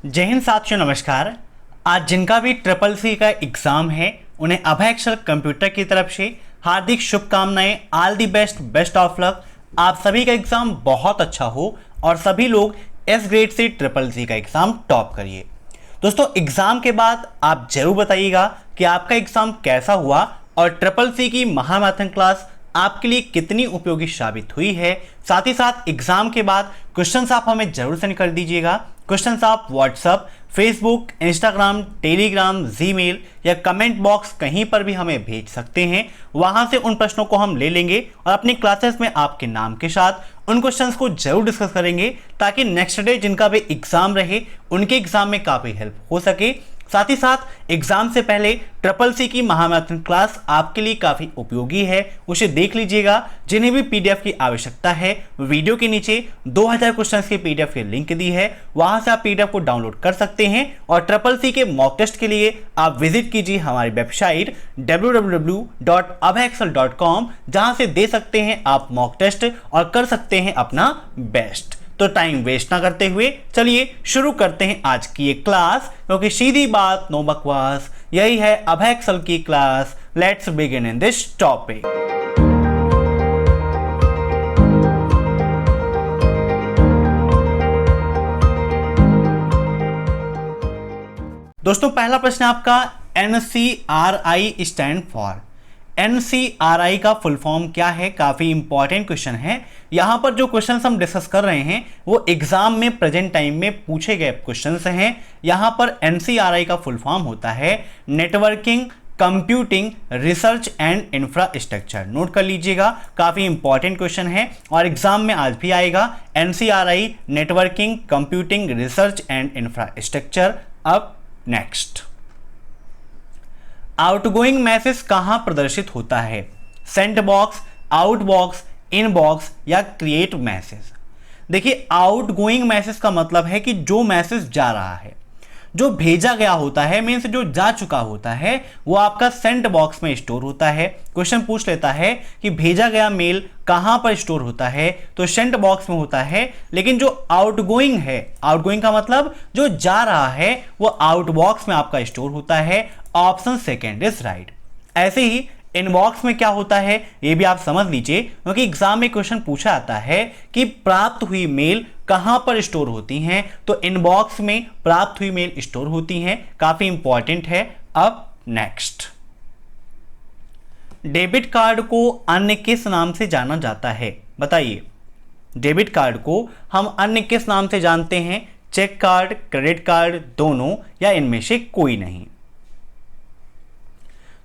जय हिंद साथियों, नमस्कार। आज जिनका भी ट्रिपल सी का एग्ज़ाम है उन्हें अभय एक्सेल कंप्यूटर की तरफ से हार्दिक शुभकामनाएं। All the best, best of luck. आप सभी का एग्ज़ाम बहुत अच्छा हो और सभी लोग एस ग्रेड से ट्रिपल सी का एग्ज़ाम टॉप करिए। दोस्तों, एग्ज़ाम के बाद आप जरूर बताइएगा कि आपका एग्ज़ाम कैसा हुआ और ट्रिपल सी की महामैथन क्लास आपके लिए कितनी उपयोगी साबित हुई है। साथ ही साथ एग्जाम के बाद क्वेश्चंस आप हमें जरूर सेंड कर दीजिएगा। क्वेश्चंस आप WhatsApp, Facebook, Instagram, Telegram, Gmail या कमेंट बॉक्स कहीं पर भी हमें भेज सकते हैं। वहां से उन प्रश्नों को हम ले लेंगे और अपनी क्लासेस में आपके नाम के साथ उन क्वेश्चंस को जरूर डिस्कस करेंगे ताकि नेक्स्ट डे जिनका भी एग्जाम रहे उनके एग्जाम में काफ़ी हेल्प हो सके। साथ ही साथ एग्जाम से पहले ट्रिपल सी की महामैथन क्लास आपके लिए काफ़ी उपयोगी है, उसे देख लीजिएगा। जिन्हें भी पीडीएफ की आवश्यकता है, वीडियो के नीचे 2000 क्वेश्चंस के पीडीएफ की लिंक दी है, वहां से आप पीडीएफ को डाउनलोड कर सकते हैं। और ट्रिपल सी के मॉक टेस्ट के लिए आप विजिट कीजिए हमारी वेबसाइट www.abhaexcel.com, जहां से दे सकते हैं आप मॉक टेस्ट और कर सकते हैं अपना बेस्ट। तो टाइम वेस्ट ना करते हुए चलिए शुरू करते हैं आज की ये क्लास, क्योंकि सीधी बात नो बकवास, यही है अभय एक्सेल की class. Let's begin in this topic. दोस्तों, पहला प्रश्न आपका NCRI स्टैंड फॉर। NCRI का फुल फॉर्म क्या है? काफी इंपॉर्टेंट क्वेश्चन है। यहां पर जो क्वेश्चंस हम डिस्कस कर रहे हैं वो एग्जाम में प्रेजेंट टाइम में पूछे गए क्वेश्चंस हैं। यहां पर NCRI का फुल फॉर्म होता है networking, computing, research and infrastructure. Note कर लीजिएगा, काफी इंपॉर्टेंट क्वेश्चन है और एग्जाम में आज भी आएगा। NCRI networking, computing, research and infrastructure. अब नेक्स्ट, आउटगोइंग मैसेज कहां प्रदर्शित होता है? सेंड बॉक्स, आउटबॉक्स, इनबॉक्स या क्रिएट मैसेज। देखिए, आउटगोइंग मैसेज का मतलब है कि जो मैसेज जा रहा है, जो भेजा गया होता है, मीन्स जो जा चुका होता है, वो आपका सेंड बॉक्स में स्टोर होता है। क्वेश्चन पूछ लेता है कि भेजा गया मेल कहां पर स्टोर होता है, तो सेंड बॉक्स में होता है। लेकिन जो आउटगोइंग है, आउटगोइंग का मतलब जो जा रहा है, वो आउटबॉक्स में आपका स्टोर होता है। Option second is right. ऐसे ही इनबॉक्स में क्या होता है ये भी आप समझ लीजिए, क्योंकि एग्जाम में क्वेश्चन पूछा आता है कि प्राप्त हुई मेल कहां पर स्टोर होती हैं, तो इनबॉक्स में प्राप्त हुई मेल स्टोर होती हैं। काफी इंपॉर्टेंट है। अब नेक्स्ट, डेबिट कार्ड को अन्य किस नाम से जाना जाता है? बताइए, डेबिट कार्ड को हम अन्य किस नाम से जानते हैं? चेक कार्ड, क्रेडिट कार्ड, दोनों या इनमें से कोई नहीं?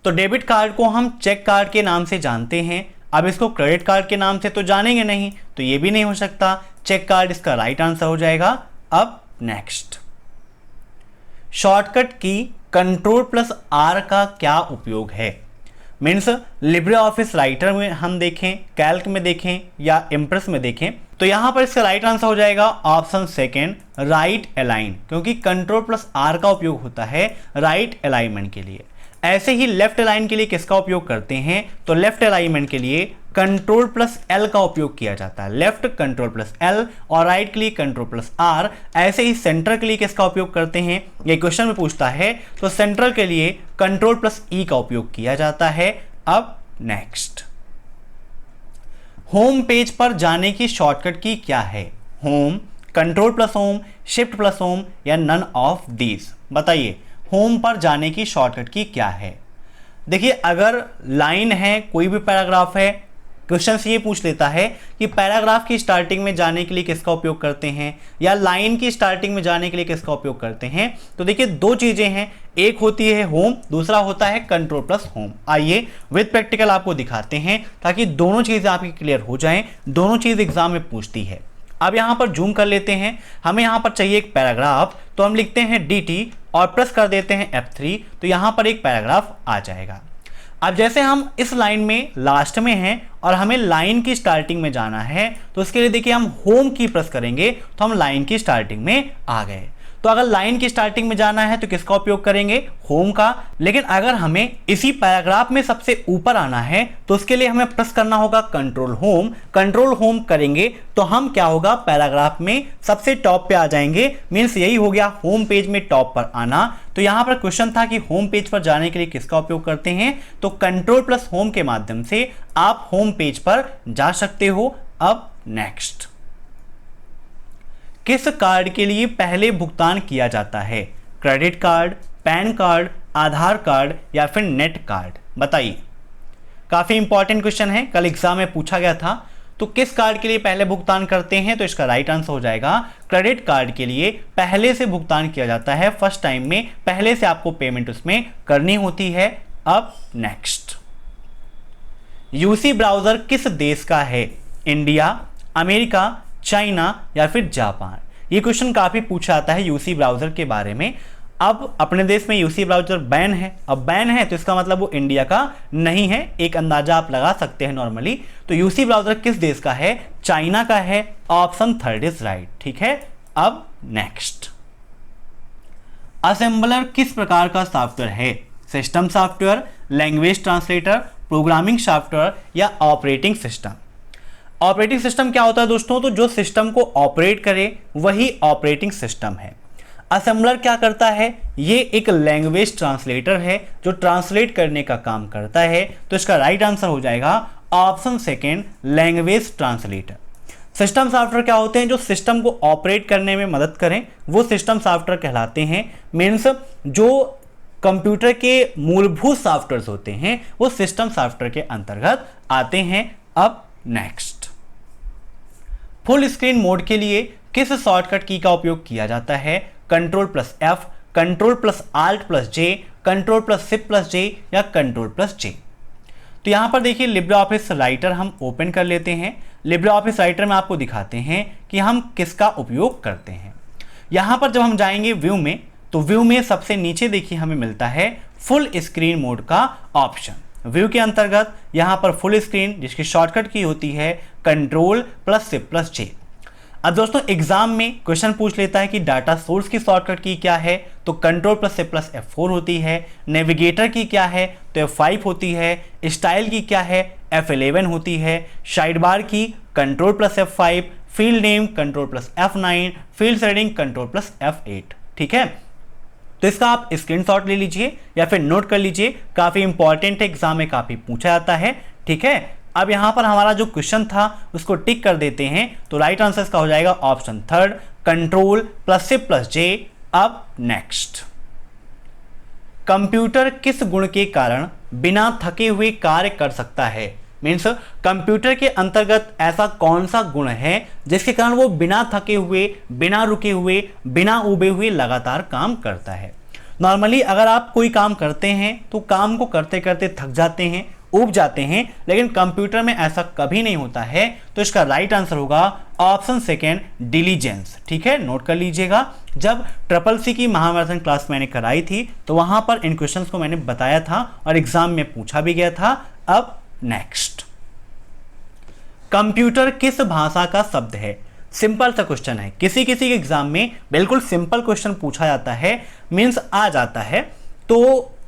तो डेबिट कार्ड को हम चेक कार्ड के नाम से जानते हैं। अब इसको क्रेडिट कार्ड के नाम से तो जानेंगे नहीं, तो ये भी नहीं हो सकता। चेक कार्ड इसका राइट आंसर हो जाएगा। अब नेक्स्ट, शॉर्टकट की Ctrl+R का क्या उपयोग है? मीन्स लिब्रे ऑफिस राइटर में हम देखें, कैल्क में देखें या इम्प्रेस में देखें, तो यहां पर इसका राइट आंसर हो जाएगा ऑप्शन सेकेंड, राइट अलाइन, क्योंकि Ctrl+R का उपयोग होता है राइट अलाइनमेंट के लिए। ऐसे ही लेफ्ट अलाइन के लिए किसका उपयोग करते हैं? तो लेफ्ट अलाइनमेंट के लिए Ctrl+L का उपयोग किया जाता है। लेफ्ट Ctrl+L और राइट के लिए Ctrl+R। ऐसे ही सेंटर के लिए किसका उपयोग करते हैं? ये क्वेश्चन में पूछता है, तो सेंट्रल के लिए Ctrl+E का उपयोग किया जाता है। अब नेक्स्ट, होम पेज पर जाने की शॉर्टकट की क्या है? होम, Ctrl+Home, Shift+Home या नन ऑफ दीज? बताइए, होम पर जाने की शॉर्टकट की क्या है? देखिए, अगर लाइन है, कोई भी पैराग्राफ है, क्वेश्चन से ये पूछ लेता है कि पैराग्राफ की स्टार्टिंग में जाने के लिए किसका उपयोग करते हैं या लाइन की स्टार्टिंग में जाने के लिए किसका उपयोग करते हैं। तो देखिए, दो चीजें हैं, एक होती है होम, दूसरा होता है Ctrl+Home। आइए विद प्रैक्टिकल आपको दिखाते हैं ताकि दोनों चीजें आपकी क्लियर हो जाएं। दोनों चीज एग्जाम में पूछती है। अब यहां पर जूम कर लेते हैं। हमें यहां पर चाहिए एक पैराग्राफ, तो हम लिखते हैं DT और प्रेस कर देते हैं F3, तो यहां पर एक पैराग्राफ आ जाएगा। अब जैसे हम इस लाइन में लास्ट में हैं और हमें लाइन की स्टार्टिंग में जाना है, तो उसके लिए देखिए हम होम की प्रेस करेंगे तो हम लाइन की स्टार्टिंग में आ गए। तो अगर लाइन की स्टार्टिंग में जाना है तो किसका उपयोग करेंगे, होम का। लेकिन अगर हमें इसी पैराग्राफ में सबसे ऊपर आना है तो उसके लिए हमें प्रेस करना होगा कंट्रोल होम। कंट्रोल होम करेंगे तो हम क्या होगा, पैराग्राफ में सबसे टॉप पे आ जाएंगे। मीन्स यही हो गया होम पेज में टॉप पर आना। तो यहां पर क्वेश्चन था कि होम पेज पर जाने के लिए किसका उपयोग करते हैं, तो कंट्रोल प्लस होम के माध्यम से आप होम पेज पर जा सकते हो। अब नेक्स्ट, किस कार्ड के लिए पहले भुगतान किया जाता है, क्रेडिट कार्ड, पैन कार्ड, आधार कार्ड या फिर नेट कार्ड, बताइए। काफी इंपॉर्टेंट क्वेश्चन है, कल एग्जाम में पूछा गया था। तो किस कार्ड के लिए पहले भुगतान करते हैं, तो इसका राइट आंसर हो जाएगा क्रेडिट कार्ड के लिए पहले से भुगतान किया जाता है। फर्स्ट टाइम में पहले से आपको पेमेंट उसमें करनी होती है। अब नेक्स्ट, यूसी ब्राउजर किस देश का है, इंडिया, अमेरिका, चाइना या फिर जापान। ये क्वेश्चन काफी पूछा जाता है यूसी ब्राउजर के बारे में। अब अपने देश में यूसी ब्राउजर बैन है, अब बैन है तो इसका मतलब वो इंडिया का नहीं है, एक अंदाजा आप लगा सकते हैं नॉर्मली। तो यूसी ब्राउजर किस देश का है, चाइना का है। ऑप्शन थर्ड इज राइट, ठीक है। अब नेक्स्ट, असेंबलर किस प्रकार का सॉफ्टवेयर है, system software, language translator, programming software या ऑपरेटिंग सिस्टम। ऑपरेटिंग सिस्टम क्या होता है दोस्तों, तो जो सिस्टम को ऑपरेट करे वही ऑपरेटिंग सिस्टम है। असेंबलर क्या करता है, ये एक लैंग्वेज ट्रांसलेटर है जो ट्रांसलेट करने का काम करता है। तो इसका राइट आंसर हो जाएगा option second, language translator. System software क्या होते हैं, जो सिस्टम को ऑपरेट करने में मदद करें, वो सिस्टम सॉफ्टवेयर कहलाते हैं। मीन्स जो कंप्यूटर के मूलभूत सॉफ्टवेयर होते हैं वो सिस्टम सॉफ्टवेयर के अंतर्गत आते हैं। अब नेक्स्ट, फुल स्क्रीन मोड के लिए किस शॉर्टकट की का उपयोग किया जाता है, control plus F, control plus Alt plus J, control plus shift plus J या कंट्रोल प्लस जे। तो यहां पर देखिए लिब्रे ऑफिस राइटर हम ओपन कर लेते हैं। लिब्रे ऑफिस राइटर में आपको दिखाते हैं कि हम किसका उपयोग करते हैं। यहां पर जब हम जाएंगे व्यू में, तो व्यू में सबसे नीचे देखिए हमें मिलता है फुल स्क्रीन मोड का ऑप्शन। व्यू के अंतर्गत यहां पर फुल स्क्रीन जिसकी शॉर्टकट की होती है control plus shift plus J. अब दोस्तों एग्जाम में क्वेश्चन पूछ लेता है कि डाटा सोर्स की शॉर्टकट की क्या है, तो control plus shift plus F4 होती है। नेविगेटर की क्या है, तो F5 होती है। स्टाइल की क्या है, F11 होती है। साइड बार की control plus F5, field name control plus F9, field shading control plus F8, ठीक है। तो इसका आप स्क्रीनशॉट ले लीजिए या फिर नोट कर लीजिए, काफी इंपॉर्टेंट है, एग्जाम में काफी पूछा जाता है, ठीक है। अब यहां पर हमारा जो क्वेश्चन था उसको टिक कर देते हैं, तो राइट आंसर इसका हो जाएगा option third, control plus shift plus J. अब नेक्स्ट, कंप्यूटर किस गुण के कारण बिना थके हुए कार्य कर सकता है, मीन्स कंप्यूटर के अंतर्गत ऐसा कौन सा गुण है जिसके कारण वो बिना थके हुए, बिना रुके हुए, बिना उबे हुए लगातार काम करता है। नॉर्मली अगर आप कोई काम करते हैं तो काम को करते करते थक जाते हैं, उब जाते हैं, लेकिन कंप्यूटर में ऐसा कभी नहीं होता है। तो इसका राइट आंसर होगा ऑप्शन सेकेंड, डिलीजेंस, ठीक है। नोट कर लीजिएगा, जब CCC की महामैराथन क्लास मैंने कराई थी तो वहां पर इन क्वेश्चंस को मैंने बताया था और एग्जाम में पूछा भी गया था। अब नेक्स्ट, कंप्यूटर किस भाषा का शब्द है, सिंपल सा क्वेश्चन है, किसी किसी के एग्जाम में बिल्कुल सिंपल क्वेश्चन पूछा जाता है, मीन्स आ जाता है। तो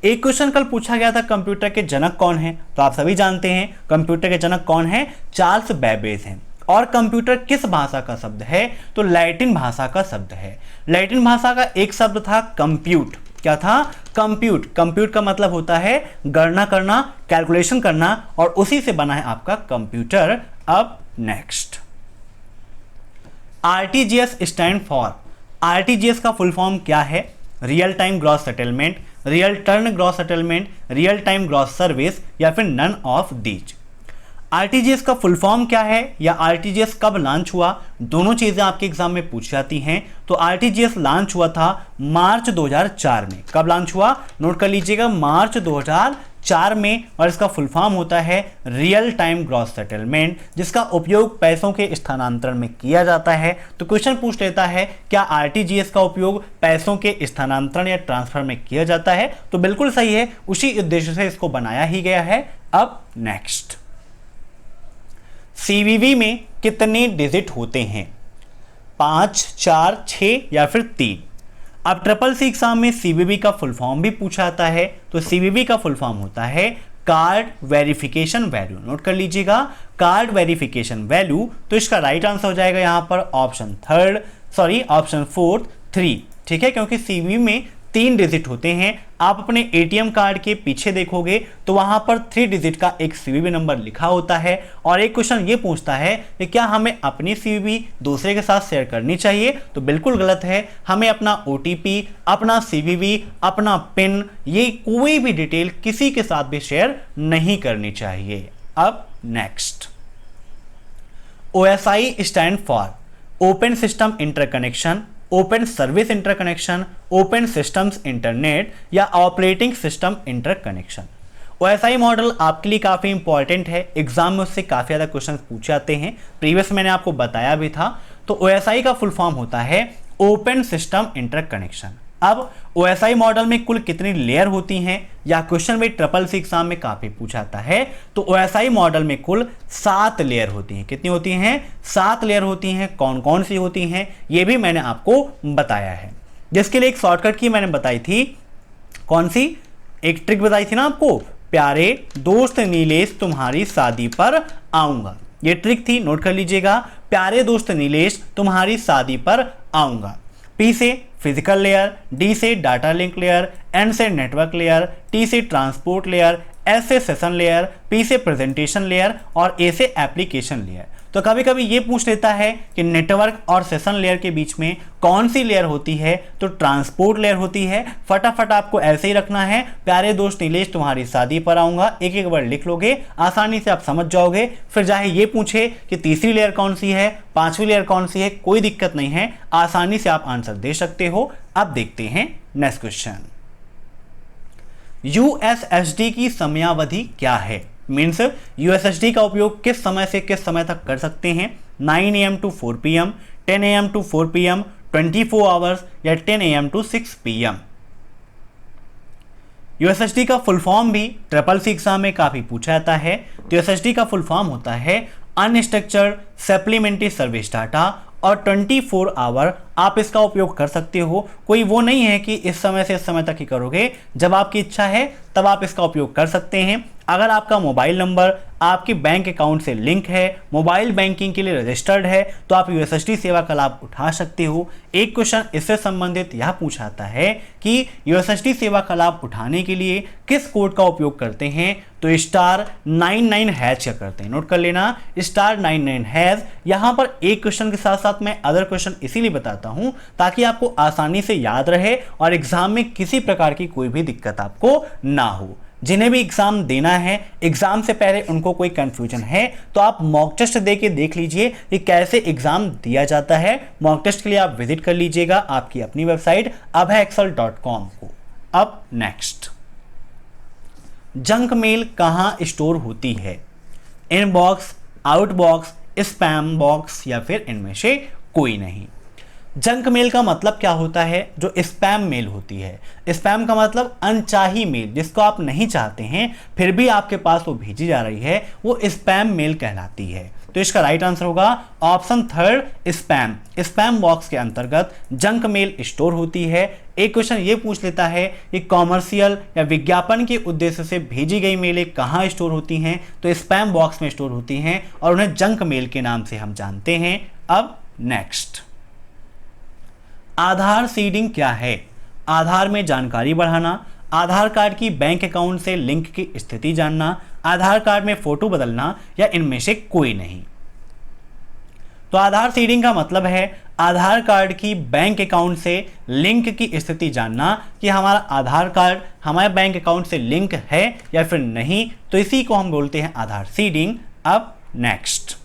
एक क्वेश्चन कल पूछा गया था कंप्यूटर के जनक कौन है, तो आप सभी जानते हैं कंप्यूटर के जनक कौन है, चार्ल्स बेबेज हैं। और कंप्यूटर किस भाषा का शब्द है, तो लैटिन भाषा का शब्द है। लैटिन भाषा का एक शब्द था कंप्यूट, क्या था, कंप्यूट। कंप्यूट का मतलब होता है गणना करना, कैलकुलेशन करना, और उसी से बना है आपका कंप्यूटर। अब next, RTGS stand for, RTGS का फुल फॉर्म क्या है, real time gross settlement, real turn gross settlement, real time gross service या फिर नन ऑफ दीज। आरटीजीएस का फुल फॉर्म क्या है या आरटीजीएस कब लॉन्च हुआ, दोनों चीजें आपके एग्जाम में पूछी जाती हैं। तो आरटीजीएस लॉन्च हुआ था मार्च 2004 में। कब लॉन्च हुआ, नोट कर लीजिएगा, मार्च 2004 में। और इसका फुल फॉर्म होता है रियल टाइम ग्रॉस सेटलमेंट, जिसका उपयोग पैसों के स्थानांतरण में किया जाता है। तो क्वेश्चन पूछ लेता है क्या आरटीजीएस का उपयोग पैसों के स्थानांतरण या ट्रांसफर में किया जाता है, तो बिल्कुल सही है, उसी उद्देश्य से इसको बनाया ही गया है। अब नेक्स्ट, सीवीवी में कितने डिजिट होते हैं, 5, 4, 6 या फिर 3। अब ट्रिपल सी एग्जाम में सीवीवी का फुल फॉर्म भी पूछा जाता है, तो सीवीवी का फुल फॉर्म होता है कार्ड वेरिफिकेशन वैल्यू। नोट कर लीजिएगा, कार्ड वेरिफिकेशन वैल्यू। तो इसका राइट आंसर हो जाएगा यहां पर ऑप्शन 4 3, ठीक है, क्योंकि सीवीवी में 3 डिजिट होते हैं। आप अपने एटीएम कार्ड के पीछे देखोगे तो वहां पर 3 डिजिट का एक सीवीवी नंबर लिखा होता है। और एक क्वेश्चन ये पूछता है कि क्या हमें अपनी सीवीवी दूसरे के साथ शेयर करनी चाहिए, तो बिल्कुल गलत है। हमें अपना ओटीपी, अपना सीवीवी, अपना पिन, ये कोई भी डिटेल किसी के साथ भी शेयर नहीं करनी चाहिए। अब next, OSI stand for open system interconnection, open service interconnection, open systems internet या operating system interconnection. OSI model आपके लिए काफ़ी इंपॉर्टेंट है, एग्जाम में उससे काफ़ी ज़्यादा क्वेश्चन पूछे जाते हैं, प्रीवियस मैंने आपको बताया भी था। तो ओएसआई का फुल फॉर्म होता है ओपन सिस्टम इंटरकनेक्शन। अब ओएसआई मॉडल में कुल कितनी लेयर होती हैं, या क्वेश्चन में ट्रिपल सी एग्जाम में काफी पूछा जाता है। तो ओएसआई मॉडल में कुल 7 लेयर होती हैं। कितनी होती हैं? 7 लेयर होती हैं। कौन कौन सी होती हैं ये भी मैंने आपको बताया है, जिसके लिए एक शॉर्टकट की मैंने बताई थी। कौन सी? एक ट्रिक बताई थी ना आपको, प्यारे दोस्त नीलेश तुम्हारी शादी पर आऊंगा। ये ट्रिक थी, नोट कर लीजिएगा, प्यारे दोस्त नीलेश तुम्हारी शादी पर आऊंगा। पी से फिजिकल लेयर, डी से डाटा लिंक लेयर, एन से नेटवर्क लेयर, टी से ट्रांसपोर्ट लेयर, एस से सेशन लेयर, पी से प्रेजेंटेशन लेयर और ए से एप्लीकेशन लेयर। तो कभी कभी ये पूछ लेता है कि नेटवर्क और सेशन लेयर के बीच में कौन सी लेयर होती है, तो ट्रांसपोर्ट लेयर होती है। फटाफट आपको ऐसे ही रखना है, प्यारे दोस्त नीलेश तुम्हारी शादी पर आऊंगा, एक एक वर्ड लिख लोगे, आसानी से आप समझ जाओगे। फिर चाहे ये पूछे कि तीसरी लेयर कौन सी है, पांचवी लेयर कौन सी है, कोई दिक्कत नहीं है, आसानी से आप आंसर दे सकते हो। अब देखते हैं नेक्स्ट क्वेश्चन। यूएसएसडी की समयावधि क्या है? मीन्स यूएसएसडी का उपयोग किस समय से किस समय तक कर सकते हैं? 9 AM to 4 PM, 10 AM to 4 PM, 24 hours या 10 AM to 6 PM। यूएसएसडी का फुल फॉर्म भी ट्रिपल सी एग्जाम में काफी पूछा जाता है। तो यूएसएसडी का फुल फॉर्म होता है अनस्ट्रक्चर्ड सप्लीमेंट्री सर्विस डाटा, और 24 आवर आप इसका उपयोग कर सकते हो। कोई वो नहीं है कि इस समय से इस समय तक ही करोगे, जब आपकी इच्छा है तब आप इसका उपयोग कर सकते हैं। अगर आपका मोबाइल नंबर आपके बैंक अकाउंट से लिंक है, मोबाइल बैंकिंग के लिए रजिस्टर्ड है, तो आप यूएसएसडी सेवा का लाभ उठा सकते हो। एक क्वेश्चन इससे संबंधित यह पूछा जाता है कि यूएसएसडी सेवा का लाभ उठाने के लिए किस कोड का उपयोग करते हैं? तो *99# का करते हैं। नोट कर लेना, *99#। यहां पर एक क्वेश्चन के साथ साथ मैं अदर क्वेश्चन इसीलिए बताता हूं ताकि आपको आसानी से याद रहे और एग्जाम में किसी प्रकार की कोई भी दिक्कत आपको ना हो। जिन्हें भी एग्जाम देना है, एग्जाम से पहले उनको कोई कंफ्यूजन है तो आप मॉक टेस्ट दे के देख लीजिए कि कैसे एग्जाम दिया जाता है। मॉक टेस्ट के लिए आप विजिट कर लीजिएगा आपकी अपनी वेबसाइट abhayexcel.com को। अब नेक्स्ट, जंक मेल कहाँ स्टोर होती है? इनबॉक्स, आउटबॉक्स, स्पैम बॉक्स या फिर इनमें से कोई नहीं। जंक मेल का मतलब क्या होता है? जो स्पैम मेल होती है। स्पैम का मतलब अनचाही मेल, जिसको आप नहीं चाहते हैं फिर भी आपके पास वो भेजी जा रही है, वो स्पैम मेल कहलाती है। तो इसका राइट आंसर होगा ऑप्शन 3 स्पैम। स्पैम बॉक्स के अंतर्गत जंक मेल स्टोर होती है। एक क्वेश्चन ये पूछ लेता है कि कॉमर्शियल या विज्ञापन के उद्देश्य से भेजी गई मेलें कहाँ स्टोर होती हैं? तो स्पैम बॉक्स में स्टोर होती हैं और उन्हें जंक मेल के नाम से हम जानते हैं। अब नेक्स्ट, आधार सीडिंग क्या है? आधार में जानकारी बढ़ाना, आधार कार्ड की बैंक अकाउंट से लिंक की स्थिति जानना, आधार कार्ड में फोटो बदलना या इनमें से कोई नहीं। तो आधार सीडिंग का मतलब है आधार कार्ड की बैंक अकाउंट से लिंक की स्थिति जानना कि हमारा आधार कार्ड हमारे बैंक अकाउंट से लिंक है या फिर नहीं, तो इसी को हम बोलते हैं आधार सीडिंग। अब नेक्स्ट,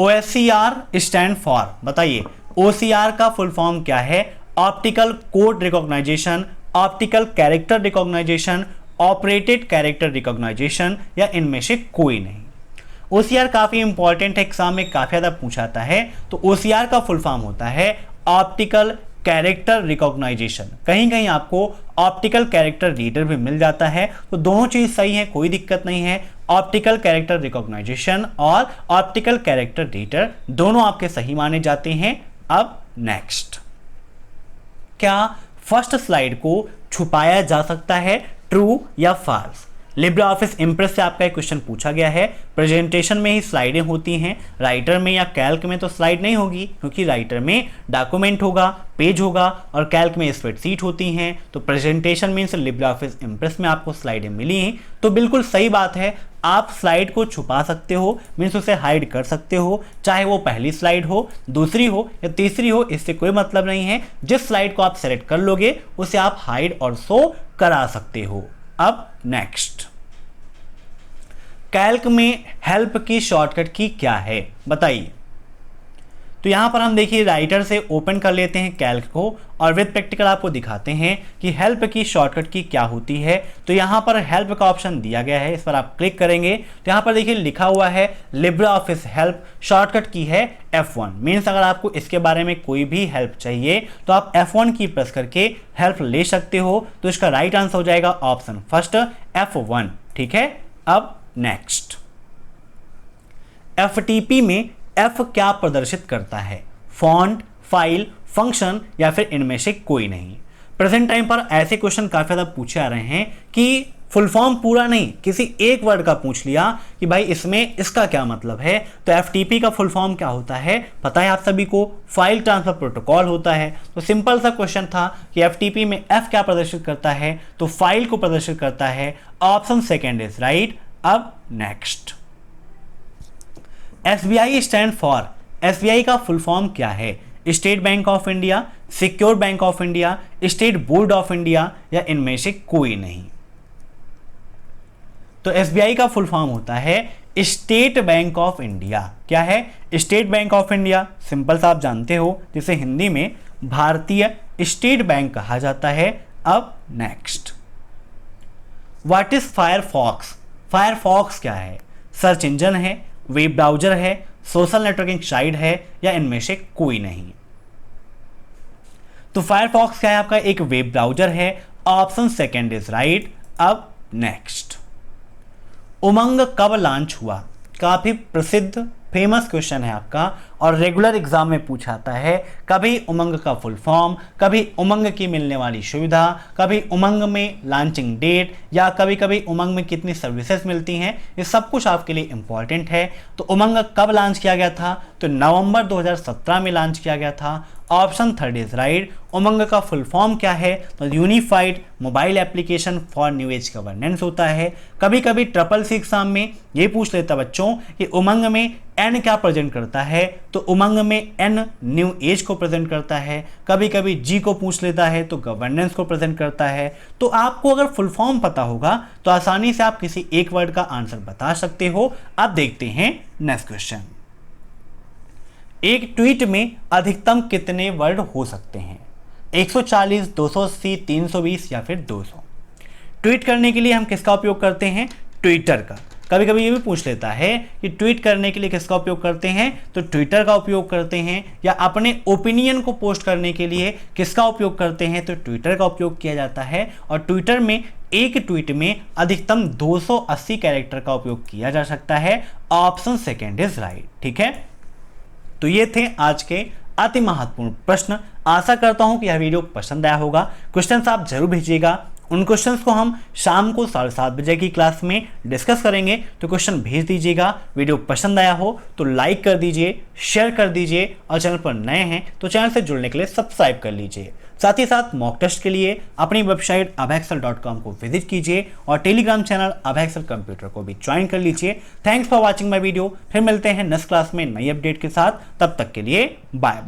OSCR स्टैंड फॉर, बताइए OCR का फुल फॉर्म क्या है? Optical code recognition, optical character recognition, operated character recognition या इनमें से कोई नहीं। OCR काफी इंपॉर्टेंट है, एग्जाम में काफी ज्यादा पूछा जाता है। तो OCR का फुल फॉर्म होता है ऑप्टिकल कैरेक्टर रिकॉग्नाइजेशन। कहीं कहीं आपको ऑप्टिकल कैरेक्टर रीडर भी मिल जाता है, तो दोनों चीज सही है, कोई दिक्कत नहीं है। ऑप्टिकल कैरेक्टर रिकॉग्नाइजेशन और ऑप्टिकल कैरेक्टर रीडर दोनों आपके सही माने जाते हैं। अब नेक्स्ट, क्या फर्स्ट स्लाइड को छुपाया जा सकता है, ट्रू या फॉल्स? लिब्रे ऑफिस इम्प्रेस से आपका एक क्वेश्चन पूछा गया है। प्रेजेंटेशन में ही स्लाइडें होती हैं, राइटर में या कैल्क में तो स्लाइड नहीं होगी, क्योंकि राइटर में डॉक्यूमेंट होगा, पेज होगा, और कैल्क में स्प्रेडशीट होती हैं। तो presentation means Libre office impress में आपको स्लाइडें मिली हैं, तो बिल्कुल सही बात है। आप स्लाइड को छुपा सकते हो, मीन्स उसे हाइड कर सकते हो, चाहे वो पहली स्लाइड हो, दूसरी हो या तीसरी हो, इससे कोई मतलब नहीं है। जिस स्लाइड को आप सेलेक्ट कर लोगे उसे आप हाइड और शो करा सकते हो। अब नेक्स्ट, कैल्क में हेल्प की शॉर्टकट की क्या है बताइए। तो यहां पर हम देखिए राइटर से ओपन कर लेते हैं कैल्क को और विद प्रैक्टिकल आपको दिखाते हैं कि हेल्प की शॉर्टकट की क्या होती है। तो यहां पर हेल्प का ऑप्शन दिया गया है, इस पर आप क्लिक करेंगे तो यहां पर देखिए लिखा हुआ है लिब्रे ऑफिस हेल्प, शॉर्टकट की है F1। मीन्स अगर आपको इसके बारे में कोई भी हेल्प चाहिए तो आप F1 की प्रेस करके हेल्प ले सकते हो। तो इसका राइट आंसर हो जाएगा ऑप्शन फर्स्ट F1। ठीक है, अब नेक्स्ट, FTP में F क्या प्रदर्शित करता है, फॉन्ट, फाइल, फंक्शन या फिर इनमें से कोई नहीं। प्रेजेंट टाइम पर ऐसे क्वेश्चन काफी ज्यादा पूछे आ रहे हैं कि फुल फॉर्म पूरा नहीं, किसी एक वर्ड का पूछ लिया कि भाई इसमें इसका क्या मतलब है। तो FTP का फुल फॉर्म क्या होता है पता है आप सभी को, फाइल ट्रांसफर प्रोटोकॉल होता है। तो सिंपल सा क्वेश्चन था कि FTP में F क्या प्रदर्शित करता है, तो फाइल को प्रदर्शित करता है। Option second is right. अब next, SBI stand for, SBI का फुल फॉर्म क्या है, State Bank of India, Secure Bank of India, State Board of India या इनमें से कोई नहीं। तो SBI का फुल फॉर्म होता है स्टेट बैंक ऑफ इंडिया। क्या है, State Bank of India, simple सा आप जानते हो, जिसे हिंदी में भारतीय स्टेट बैंक कहा जाता है। अब next, what is Firefox, Firefox क्या है, सर्च इंजन है, वेब ब्राउजर है, सोशल नेटवर्किंग साइट है या इनमें से कोई नहीं। तो फायरफॉक्स क्या है, आपका एक वेब ब्राउजर है। Option second is right. अब नेक्स्ट, उमंग कब लॉन्च हुआ, काफी प्रसिद्ध फेमस क्वेश्चन है आपका और रेगुलर एग्जाम में पूछा जाता है। कभी उमंग का फुल फॉर्म, कभी उमंग की मिलने वाली सुविधा, कभी उमंग में लॉन्चिंग डेट या कभी कभी उमंग में कितनी सर्विसेज मिलती हैं, ये सब कुछ आपके लिए इंपॉर्टेंट है। तो उमंग कब लॉन्च किया गया था, तो नवंबर 2017 में लॉन्च किया गया था। Option third is right. Umang का फुल फॉर्म क्या है, तो Unified Mobile Application for New Age Governance होता है। कभी कभी CCC एग्जाम में ये पूछ लेता बच्चों कि उमंग में N क्या प्रेजेंट करता है, तो उमंग में N न्यू एज को प्रेजेंट करता है। कभी कभी G को पूछ लेता है तो गवर्नेंस को प्रेजेंट करता है। तो आपको अगर फुल फॉर्म पता होगा तो आसानी से आप किसी एक वर्ड का आंसर बता सकते हो। अब देखते हैं नेक्स्ट क्वेश्चन, एक ट्वीट में अधिकतम कितने वर्ड हो सकते हैं, 140, 280, 320 या फिर 200। ट्वीट करने के लिए हम किसका उपयोग करते हैं, ट्विटर का। कभी कभी ये भी पूछ लेता है कि ट्वीट करने के लिए किसका उपयोग करते हैं, तो ट्विटर का उपयोग करते हैं। या अपने ओपिनियन को पोस्ट करने के लिए किसका उपयोग करते हैं, तो ट्विटर का उपयोग किया जाता है। और ट्विटर में एक ट्वीट में अधिकतम 280 कैरेक्टर का उपयोग किया जा सकता है। Option second is right. ठीक है, तो ये थे आज के अति महत्वपूर्ण प्रश्न। आशा करता हूं कि यह वीडियो पसंद आया होगा। क्वेश्चंस आप जरूर भेजिएगा, उन क्वेश्चंस को हम शाम को 7:30 बजे की क्लास में डिस्कस करेंगे। तो क्वेश्चन भेज दीजिएगा। वीडियो पसंद आया हो तो लाइक कर दीजिए, शेयर कर दीजिए और चैनल पर नए हैं तो चैनल से जुड़ने के लिए सब्सक्राइब कर लीजिए। साथ ही साथ मॉक टेस्ट के लिए अपनी वेबसाइट abhaexcel.com को विजिट कीजिए और टेलीग्राम चैनल abhaexcel कंप्यूटर को भी ज्वाइन कर लीजिए। Thanks for watching my video. फिर मिलते हैं नेक्स्ट क्लास में नई अपडेट के साथ, तब तक के लिए बाय।